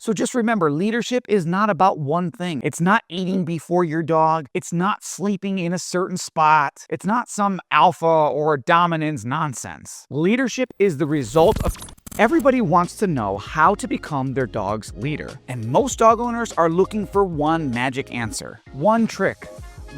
So just remember, leadership is not about one thing. It's not eating before your dog. It's not sleeping in a certain spot. It's not some alpha or dominance nonsense. Leadership is the result of... Everybody wants to know how to become their dog's leader. And most dog owners are looking for one magic answer, one trick,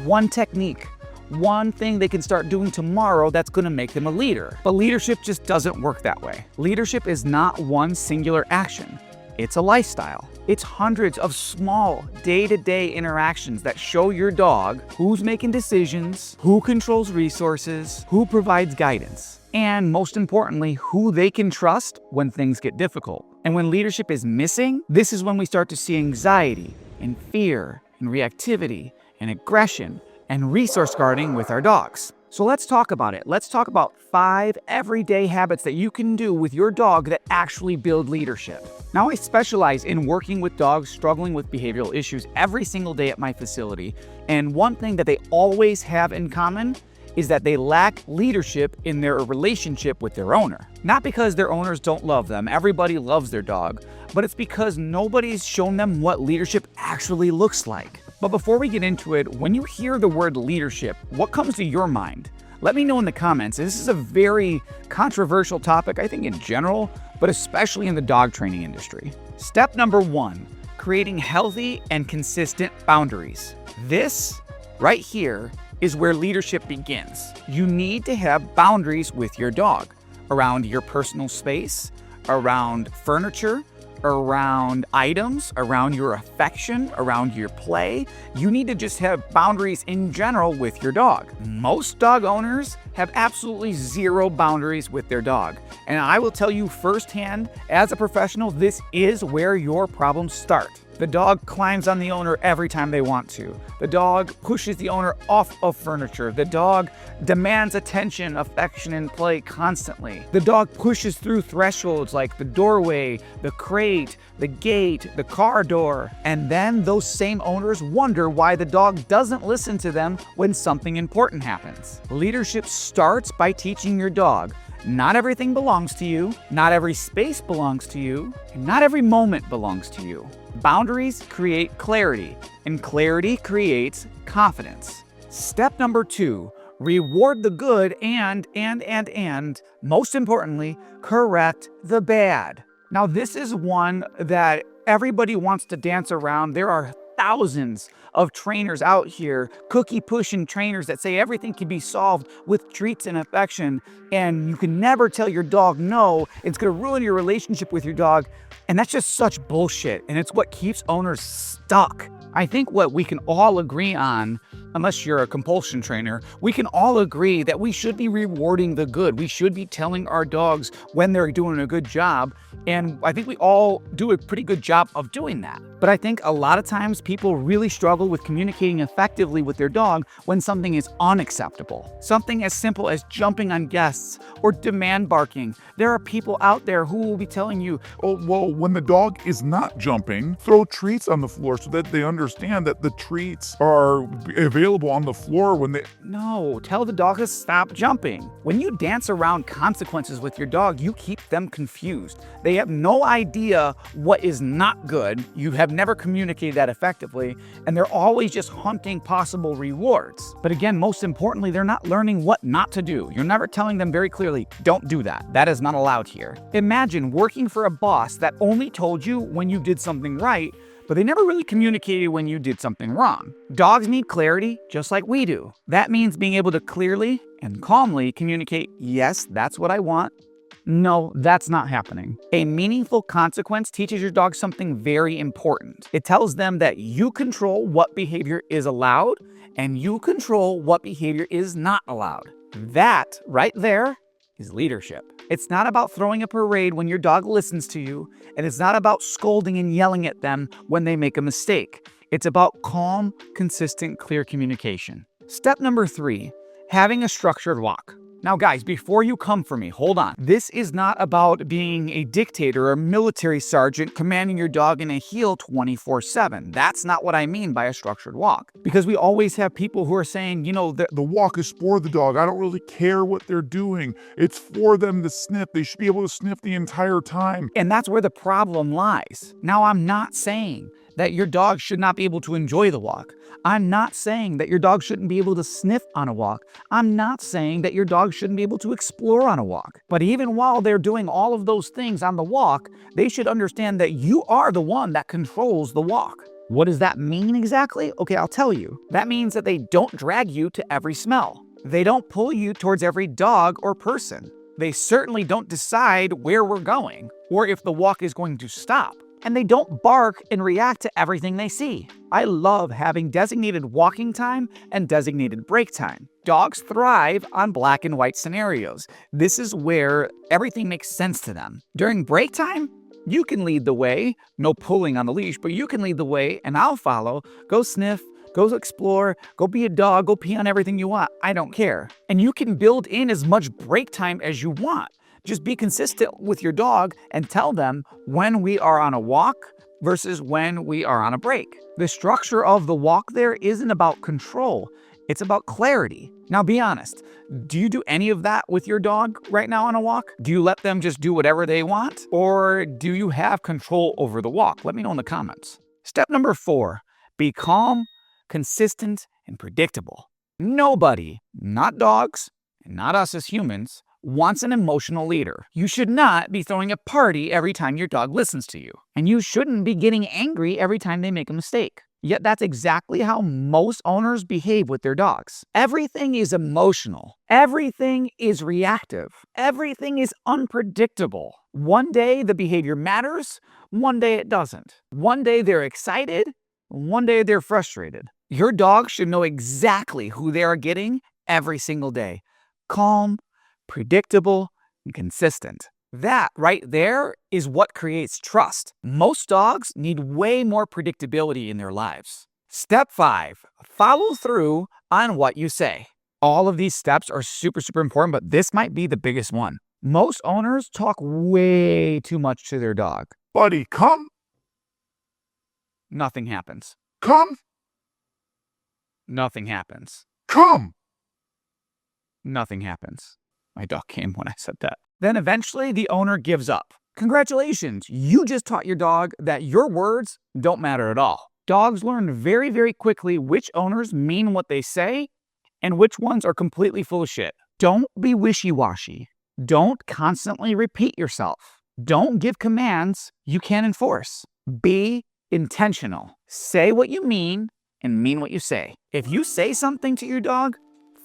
one technique, one thing they can start doing tomorrow that's going to make them a leader. But leadership just doesn't work that way. Leadership is not one singular action. It's a lifestyle. It's hundreds of small day-to-day interactions that show your dog who's making decisions, who controls resources, who provides guidance, and most importantly, who they can trust when things get difficult. And when leadership is missing, this is when we start to see anxiety and fear and reactivity and aggression and resource guarding with our dogs. So let's talk about it. Let's talk about 5 everyday habits that you can do with your dog that actually build leadership. Now, I specialize in working with dogs struggling with behavioral issues every single day at my facility. And one thing that they always have in common is that they lack leadership in their relationship with their owner. Not because their owners don't love them, everybody loves their dog, but it's because nobody's shown them what leadership actually looks like. But before we get into it, when you hear the word leadership, what comes to your mind? Let me know in the comments. This is a very controversial topic, I think in general, but especially in the dog training industry. Step number 1, creating healthy and consistent boundaries. This right here is where leadership begins. You need to have boundaries with your dog around your personal space, around furniture, around items, around your affection, around your play. You need to just have boundaries in general with your dog. Most dog owners have absolutely zero boundaries with their dog. And I will tell you firsthand, as a professional, this is where your problems start. The dog climbs on the owner every time they want to. The dog pushes the owner off of furniture. The dog demands attention, affection, and play constantly. The dog pushes through thresholds like the doorway, the crate, the gate, the car door. And then those same owners wonder why the dog doesn't listen to them when something important happens. Leadership starts by teaching your dog not everything belongs to you, not every space belongs to you, and not every moment belongs to you. Boundaries create clarity, and clarity creates confidence. Step number 2, reward the good and most importantly, correct the bad. Now, this is one that everybody wants to dance around. There are thousands of trainers out here, cookie pushing trainers that say everything can be solved with treats and affection, and you can never tell your dog no. It's going to ruin your relationship with your dog. And that's just such bullshit, and it's what keeps owners stuck. I think what we can all agree on, unless you're a compulsion trainer, we can all agree that we should be rewarding the good. We should be telling our dogs when they're doing a good job, and I think we all do a pretty good job of doing that. But I think a lot of times people really struggle with communicating effectively with their dog when something is unacceptable. Something as simple as jumping on guests or demand barking. There are people out there who will be telling you, "Oh, well, when the dog is not jumping, throw treats on the floor so that they understand that the treats are available on the floor when they..." No, tell the dog to stop jumping. When you dance around consequences with your dog, you keep them confused. They have no idea what is not good. You have never communicated that effectively, and they're always just hunting possible rewards. But again, most importantly, they're not learning what not to do. You're never telling them very clearly, don't do that. That is not allowed here. Imagine working for a boss that only told you when you did something right, but they never really communicated when you did something wrong. Dogs need clarity just like we do. That means being able to clearly and calmly communicate, yes, that's what I want. No, that's not happening. A meaningful consequence teaches your dog something very important. It tells them that you control what behavior is allowed and you control what behavior is not allowed. That right there is leadership. It's not about throwing a parade when your dog listens to you, and it's not about scolding and yelling at them when they make a mistake. It's about calm, consistent, clear communication. Step number 3, having a structured walk. Now guys, before you come for me, hold on. This is not about being a dictator or a military sergeant commanding your dog in a heel 24/7. That's not what I mean by a structured walk. Because we always have people who are saying, The walk is for the dog. I don't really care what they're doing. It's for them to sniff. They should be able to sniff the entire time. and that's where the problem lies. Now, I'm not saying that your dog should not be able to enjoy the walk. I'm not saying that your dog shouldn't be able to sniff on a walk. I'm not saying that your dog shouldn't be able to explore on a walk. But even while they're doing all of those things on the walk, they should understand that you are the one that controls the walk. What does that mean exactly? Okay, I'll tell you. That means that they don't drag you to every smell. They don't pull you towards every dog or person. They certainly don't decide where we're going or if the walk is going to stop. And they don't bark and react to everything they see. I love having designated walking time and designated break time. Dogs thrive on black and white scenarios. This is where everything makes sense to them. During break time, you can lead the way, no pulling on the leash, but you can lead the way and I'll follow. Go sniff, go explore, go be a dog, go pee on everything you want. I don't care. And you can build in as much break time as you want. Just be consistent with your dog and tell them when we are on a walk versus when we are on a break. The structure of the walk there isn't about control. It's about clarity. Now be honest. Do you do any of that with your dog right now on a walk? Do you let them just do whatever they want? Or do you have control over the walk? Let me know in the comments. Step number 4, be calm, consistent, and predictable. Nobody, not dogs, and not us as humans, wants an emotional leader. You should not be throwing a party every time your dog listens to you. And you shouldn't be getting angry every time they make a mistake. Yet that's exactly how most owners behave with their dogs. Everything is emotional. Everything is reactive. Everything is unpredictable. One day the behavior matters, one day it doesn't. One day they're excited, one day they're frustrated. Your dog should know exactly who they are getting every single day. Calm, predictable, and consistent. That right there is what creates trust. Most dogs need way more predictability in their lives. Step 5, follow through on what you say. All of these steps are super important, but this might be the biggest one. Most owners talk way too much to their dog. Buddy, come. Nothing happens. Come. Nothing happens. Come. Nothing happens. My dog came when I said that. Then eventually the owner gives up. Congratulations, you just taught your dog that your words don't matter at all. Dogs learn very quickly which owners mean what they say and which ones are completely full of shit. Don't be wishy-washy. Don't constantly repeat yourself. Don't give commands you can't enforce. Be intentional. Say what you mean and mean what you say. If you say something to your dog,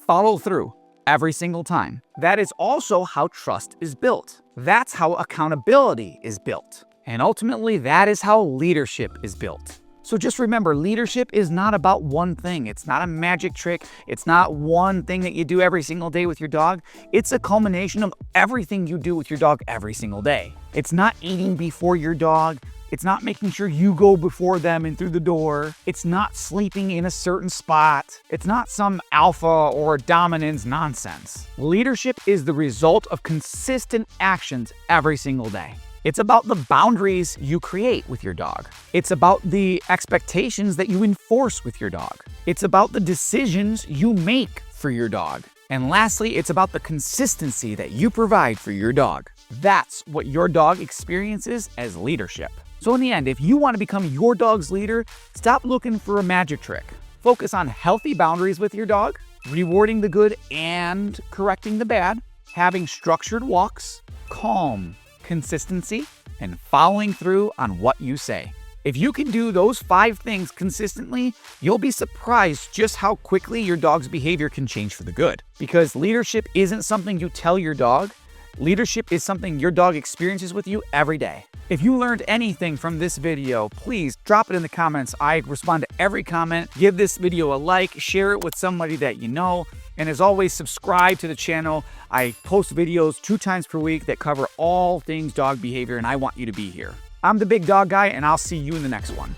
follow through. Every single time. That is also how trust is built. That's how accountability is built. And ultimately, that is how leadership is built. So just remember, leadership is not about one thing. It's not a magic trick. It's not one thing that you do every single day with your dog. It's a culmination of everything you do with your dog every single day. It's not eating before your dog. It's not making sure you go before them and through the door. It's not sleeping in a certain spot. It's not some alpha or dominance nonsense. Leadership is the result of consistent actions every single day. It's about the boundaries you create with your dog. It's about the expectations that you enforce with your dog. It's about the decisions you make for your dog. And lastly, it's about the consistency that you provide for your dog. That's what your dog experiences as leadership. So in the end, if you want to become your dog's leader, stop looking for a magic trick. Focus on healthy boundaries with your dog, rewarding the good and correcting the bad, having structured walks, calm, consistency, and following through on what you say. If you can do those 5 things consistently, you'll be surprised just how quickly your dog's behavior can change for the good. Because leadership isn't something you tell your dog. Leadership is something your dog experiences with you every day. If you learned anything from this video, please drop it in the comments. I respond to every comment. Give this video a like, share it with somebody that you know, and as always, subscribe to the channel. I post videos 2 times per week that cover all things dog behavior, and I want you to be here. I'm the Big Dog Guy, and I'll see you in the next one.